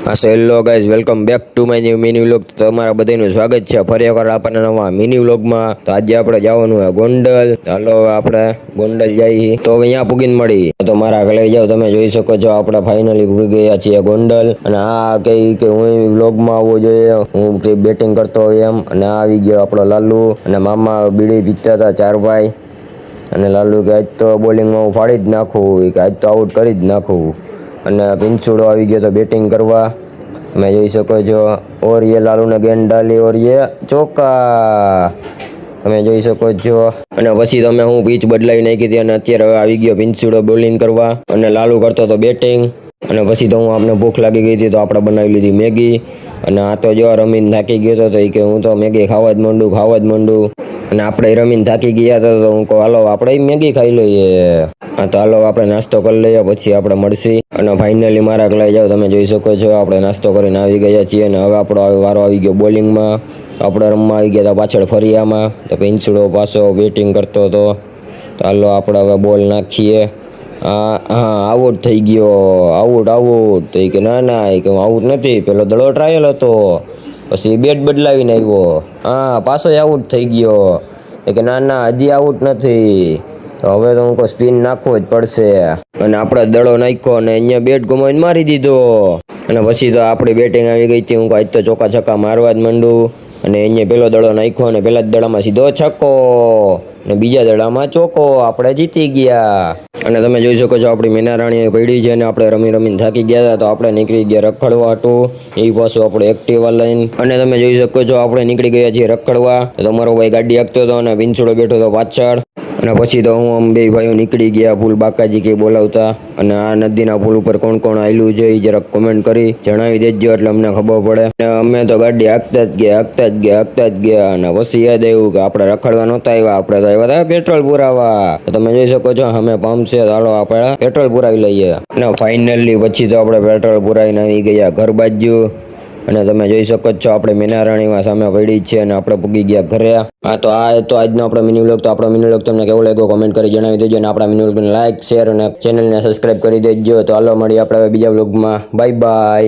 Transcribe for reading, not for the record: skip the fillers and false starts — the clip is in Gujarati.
હા so hello guys, welcome back to my new mini vlog. તમારા બધાનું સ્વાગત છે ફરી એકવાર આપણને નવા મિની વ્લોગમાં. તો આજે આપણે જવાનું છે ગોંડલ. ચાલો હવે આપણે ગોંડલ જઈએ. તો હવે અહીંયા પૂગીને મળી તો મારા લઈ જાઓ. તમે જોઈ શકો છો આપણે ફાઇનલી પૂગી ગયા છીએ ગોંડલ. અને આ કઈ કે હું વ્લોગમાં આવવો જોઈએ, હું બેટિંગ કરતો હોય એમ. અને આ આવી ગયો આપણો લાલુ અને મામા બીડી પીતા હતા 4 ભાઈ. અને લાલુ કે આજ તો બોલિંગમાં હું ફાડી જ નાખું, કે આજ તો આઉટ કરી જ નાખું. અને પિંચુડો આવી ગયો તો બેટિંગ કરવા. તમે જોઈ શકો છો. ઓર ये लालू ने गेंद डाली और ये ચોક્કા, તમે જોઈ શકો છો. અને પછી તમે હું પીચ બદલાવી નાખી હતી અને અત્યારે હવે આવી ગયો પિંચુડો બોલિંગ કરવા અને લાલુ કરતો હતો બેટિંગ. અને પછી તો આપણે ભૂખ લાગી ગઈ હતી તો આપણે બનાવી લીધી મેગી. અને આ તો જો રમીને થાકી ગયો હતો તો કે હું તો મેગી ખાવા જ માંડું. અને આપણે રમીને થાકી ગયા હતા તો હું કહું હાલો આપણે મેગી ખાઈ લઈએ. હા તો હાલો આપણે નાસ્તો કરી લઈએ, પછી આપણે મળશી. અને ફાઇનલી મારા લઈ જાઓ. તમે જોઈ શકો છો આપણે નાસ્તો કરીને આવી ગયા છીએ. અને હવે આપણો વારો આવી ગયો બોલિંગમાં. આપણે રમવા આવી ગયા હતા પાછળ ફરિયામાં. તો પિંચુડો પાછો બેટિંગ કરતો હતો. તો હાલો આપણે હવે બોલ નાખીએ. હા આઉટ થઈ ગયો, આઉટ. તો એ કે ના એ કે હું આઉટ નથી, પેલો દડો ટ્રાયલ હતો, પછી બેટ બદલાવીને આવ્યો. હા પાછો આઉટ થઈ ગયો. એ કે ના હજી આઉટ નથી. તો હવે તો હું કોઈ સ્પિન નાખવો જ પડશે. અને આપણે દડો નાખ્યો અને અહીંયા બેટ ગુમાવીને મારી દીધો. અને પછી તો આપણી બેટિંગ આવી ગઈ હતી. હું આજ તો ચોકા છક્કા મારવા જ માંડું. અને અહીંયા પેલો દડો નાખ્યો અને પેલા જ દડામાં સીધો છક્કો અને બીજા દડામાં ચોકો. આપણે જીતી ગયા. અને તમે જોઈ શકો છો આપણી મેના રાણી પડી છે અને આપણે રમીને થાકી ગયા હતા. તો આપણે નીકળી ગયા રખડવા હતું. એ પાછું આપણે એક્ટિવા લઈને. અને તમે જોઈ શકો છો આપણે નીકળી ગયા છીએ રખડવા. તમારો ભાઈ ગાડી હાંકતો હતો અને પિંચુડો બેઠો હતો પાછળ. અને પછી તો હું આમ બે ભાઈઓ નીકળી ગયા પુલ બાકાજી કે બોલાવતા. અને આ નદીના પુલ ઉપર કોણ કોણ આવેલું છે એ જરાક કોમેન્ટ કરી જણાવી દેજો એટલે અમને ખબર પડે. અને અમે તો ગાડી હાંકતા જ ગયા. અને પછી યાદ આવ્યું કે આપણે રખડવા નહોતા આવ્યા, આપણે તો આવ્યા હતા પેટ્રોલ પુરાવા. તમે જોઈ શકો છો અમે પંપ છે, હાલો આપણે પેટ્રોલ પુરાવી લઈએ. અને ફાઇનલી પછી તો આપણે પેટ્રોલ પુરાવીને આવી ગયા ઘર બાજુ. અને તમે જોઈ શકો છો આપણે મેનારાણીમાં સામે પડી છે અને આપણે પૂગી ગયા ઘરે. હા તો આ તો આજનો આપણો મિની વ્લોગ. તો આપણો મિની વ્લોગ તમને કેવો લાગ્યો કોમેન્ટ કરી જણાવી દેજો. અને આપણા મિની વ્લોગને લાઈક, શેર અને ચેનલને સબસ્ક્રાઈબ કરી દેજો. તો હાલો મળીએ આપણે બીજા વ્લોગમાં. Bye bye.